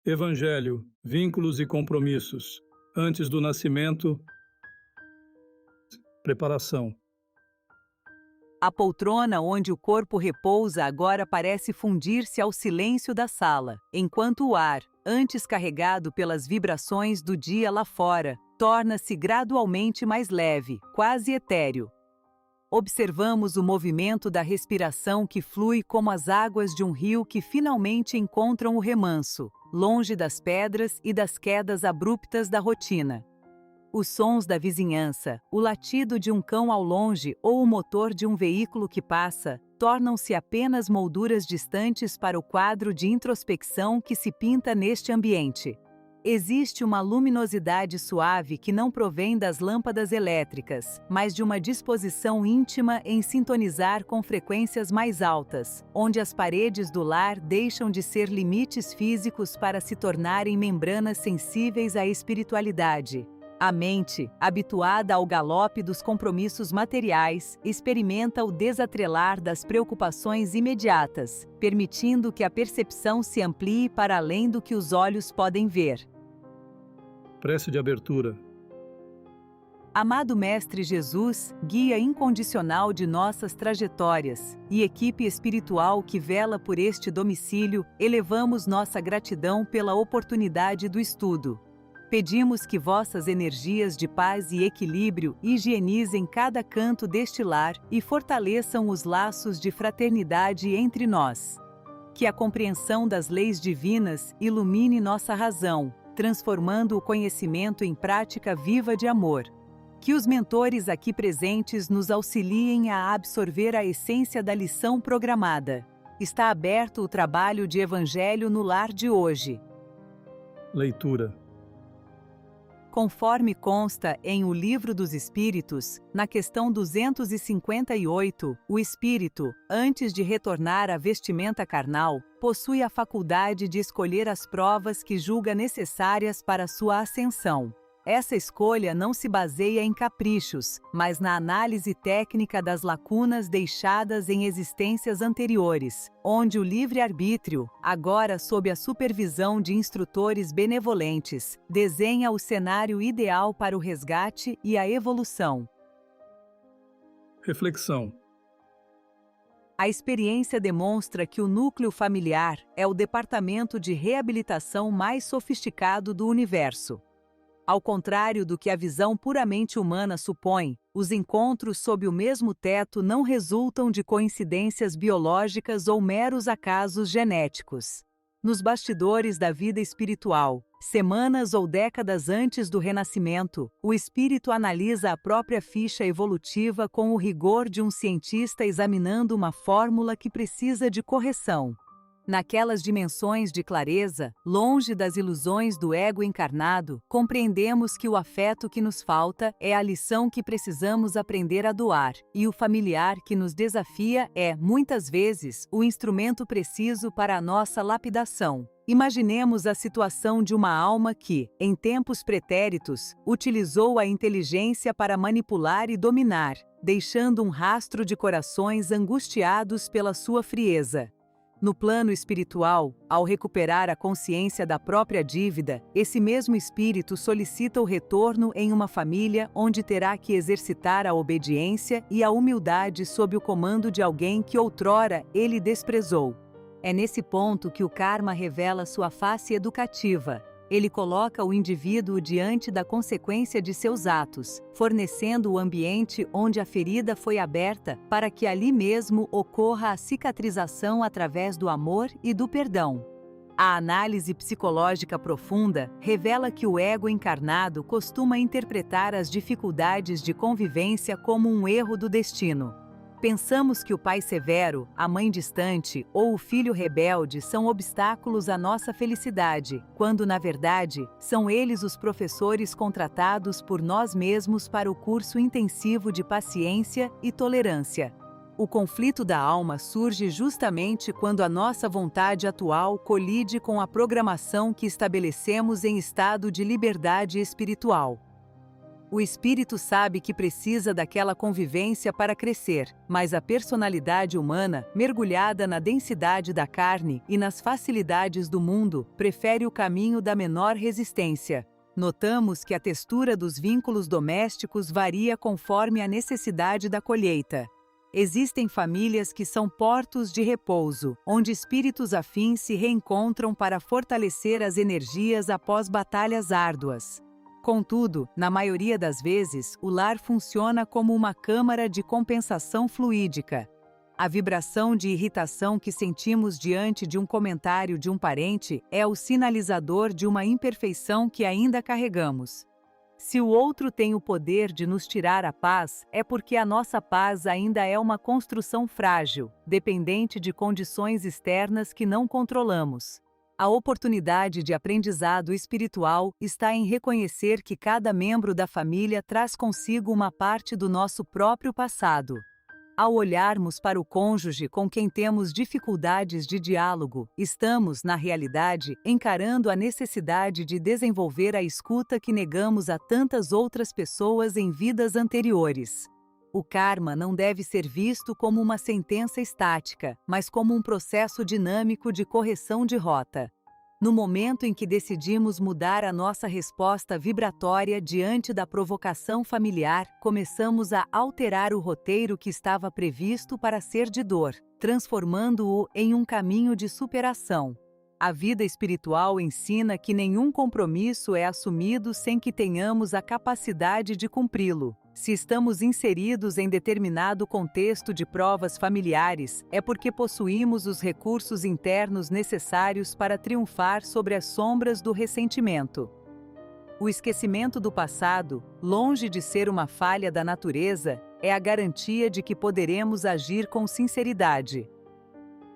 Evangelho, vínculos e compromissos. Antes do nascimento, preparação. A poltrona onde o corpo repousa agora parece fundir-se ao silêncio da sala, enquanto o ar, antes carregado pelas vibrações do dia lá fora, torna-se gradualmente mais leve, quase etéreo. Observamos o movimento da respiração que flui como as águas de um rio que finalmente encontram o remanso, longe das pedras e das quedas abruptas da rotina. Os sons da vizinhança, o latido de um cão ao longe ou o motor de um veículo que passa, tornam-se apenas molduras distantes para o quadro de introspecção que se pinta neste ambiente. Existe uma luminosidade suave que não provém das lâmpadas elétricas, mas de uma disposição íntima em sintonizar com frequências mais altas, onde as paredes do lar deixam de ser limites físicos para se tornarem membranas sensíveis à espiritualidade. A mente, habituada ao galope dos compromissos materiais, experimenta o desatrelar das preocupações imediatas, permitindo que a percepção se amplie para além do que os olhos podem ver. Prece de abertura. Amado Mestre Jesus, guia incondicional de nossas trajetórias, e equipe espiritual que vela por este domicílio, elevamos nossa gratidão pela oportunidade do estudo. Pedimos que vossas energias de paz e equilíbrio higienizem cada canto deste lar e fortaleçam os laços de fraternidade entre nós. Que a compreensão das leis divinas ilumine nossa razão, transformando o conhecimento em prática viva de amor. Que os mentores aqui presentes nos auxiliem a absorver a essência da lição programada. Está aberto o trabalho de Evangelho no lar de hoje. Leitura. Conforme consta em O Livro dos Espíritos, na questão 258, o espírito, antes de retornar à vestimenta carnal, possui a faculdade de escolher as provas que julga necessárias para sua ascensão. Essa escolha não se baseia em caprichos, mas na análise técnica das lacunas deixadas em existências anteriores, onde o livre-arbítrio, agora sob a supervisão de instrutores benevolentes, desenha o cenário ideal para o resgate e a evolução. Reflexão. A experiência demonstra que o núcleo familiar é o departamento de reabilitação mais sofisticado do universo. Ao contrário do que a visão puramente humana supõe, os encontros sob o mesmo teto não resultam de coincidências biológicas ou meros acasos genéticos. Nos bastidores da vida espiritual, semanas ou décadas antes do renascimento, o espírito analisa a própria ficha evolutiva com o rigor de um cientista examinando uma fórmula que precisa de correção. Naquelas dimensões de clareza, longe das ilusões do ego encarnado, compreendemos que o afeto que nos falta é a lição que precisamos aprender a doar, e o familiar que nos desafia é, muitas vezes, o instrumento preciso para a nossa lapidação. Imaginemos a situação de uma alma que, em tempos pretéritos, utilizou a inteligência para manipular e dominar, deixando um rastro de corações angustiados pela sua frieza. No plano espiritual, ao recuperar a consciência da própria dívida, esse mesmo espírito solicita o retorno em uma família onde terá que exercitar a obediência e a humildade sob o comando de alguém que outrora ele desprezou. É nesse ponto que o karma revela sua face educativa. Ele coloca o indivíduo diante da consequência de seus atos, fornecendo o ambiente onde a ferida foi aberta para que ali mesmo ocorra a cicatrização através do amor e do perdão. A análise psicológica profunda revela que o ego encarnado costuma interpretar as dificuldades de convivência como um erro do destino. Pensamos que o pai severo, a mãe distante ou o filho rebelde são obstáculos à nossa felicidade, quando, na verdade, são eles os professores contratados por nós mesmos para o curso intensivo de paciência e tolerância. O conflito da alma surge justamente quando a nossa vontade atual colide com a programação que estabelecemos em estado de liberdade espiritual. O espírito sabe que precisa daquela convivência para crescer, mas a personalidade humana, mergulhada na densidade da carne e nas facilidades do mundo, prefere o caminho da menor resistência. Notamos que a textura dos vínculos domésticos varia conforme a necessidade da colheita. Existem famílias que são portos de repouso, onde espíritos afins se reencontram para fortalecer as energias após batalhas árduas. Contudo, na maioria das vezes, o lar funciona como uma câmara de compensação fluídica. A vibração de irritação que sentimos diante de um comentário de um parente é o sinalizador de uma imperfeição que ainda carregamos. Se o outro tem o poder de nos tirar a paz, é porque a nossa paz ainda é uma construção frágil, dependente de condições externas que não controlamos. A oportunidade de aprendizado espiritual está em reconhecer que cada membro da família traz consigo uma parte do nosso próprio passado. Ao olharmos para o cônjuge com quem temos dificuldades de diálogo, estamos, na realidade, encarando a necessidade de desenvolver a escuta que negamos a tantas outras pessoas em vidas anteriores. O karma não deve ser visto como uma sentença estática, mas como um processo dinâmico de correção de rota. No momento em que decidimos mudar a nossa resposta vibratória diante da provocação familiar, começamos a alterar o roteiro que estava previsto para ser de dor, transformando-o em um caminho de superação. A vida espiritual ensina que nenhum compromisso é assumido sem que tenhamos a capacidade de cumpri-lo. Se estamos inseridos em determinado contexto de provas familiares, é porque possuímos os recursos internos necessários para triunfar sobre as sombras do ressentimento. O esquecimento do passado, longe de ser uma falha da natureza, é a garantia de que poderemos agir com sinceridade.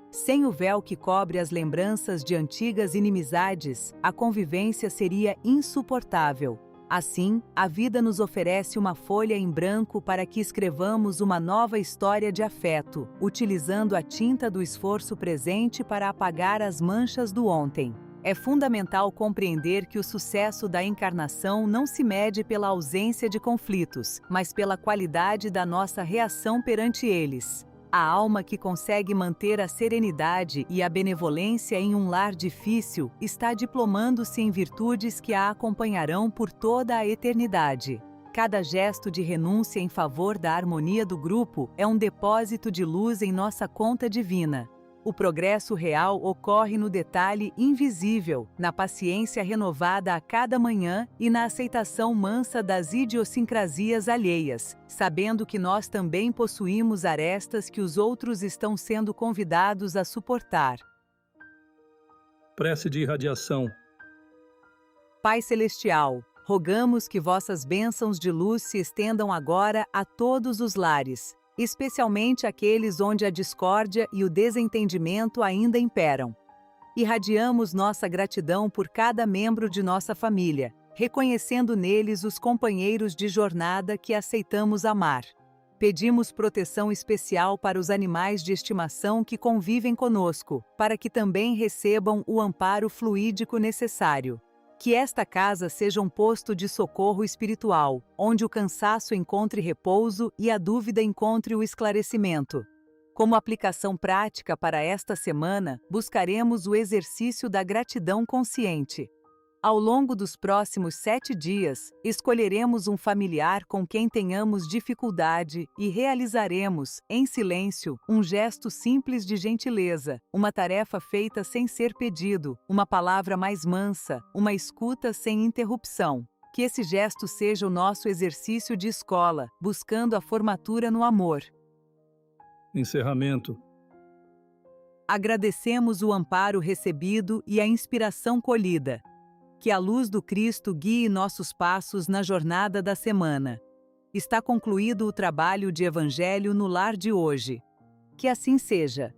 Sem o véu que cobre as lembranças de antigas inimizades, a convivência seria insuportável. Assim, a vida nos oferece uma folha em branco para que escrevamos uma nova história de afeto, utilizando a tinta do esforço presente para apagar as manchas do ontem. É fundamental compreender que o sucesso da encarnação não se mede pela ausência de conflitos, mas pela qualidade da nossa reação perante eles. A alma que consegue manter a serenidade e a benevolência em um lar difícil está diplomando-se em virtudes que a acompanharão por toda a eternidade. Cada gesto de renúncia em favor da harmonia do grupo é um depósito de luz em nossa conta divina. O progresso real ocorre no detalhe invisível, na paciência renovada a cada manhã e na aceitação mansa das idiosincrasias alheias, sabendo que nós também possuímos arestas que os outros estão sendo convidados a suportar. Prece de irradiação. Pai Celestial, rogamos que vossas bênçãos de luz se estendam agora a todos os lares, especialmente aqueles onde a discórdia e o desentendimento ainda imperam. Irradiamos nossa gratidão por cada membro de nossa família, reconhecendo neles os companheiros de jornada que aceitamos amar. Pedimos proteção especial para os animais de estimação que convivem conosco, para que também recebam o amparo fluídico necessário. Que esta casa seja um posto de socorro espiritual, onde o cansaço encontre repouso e a dúvida encontre o esclarecimento. Como aplicação prática para esta semana, buscaremos o exercício da gratidão consciente. Ao longo dos próximos 7 dias, escolheremos um familiar com quem tenhamos dificuldade e realizaremos, em silêncio, um gesto simples de gentileza, uma tarefa feita sem ser pedido, uma palavra mais mansa, uma escuta sem interrupção. Que esse gesto seja o nosso exercício de escola, buscando a formatura no amor. Encerramento. Agradecemos o amparo recebido e a inspiração colhida. Que a luz do Cristo guie nossos passos na jornada da semana. Está concluído o trabalho de Evangelho no lar de hoje. Que assim seja.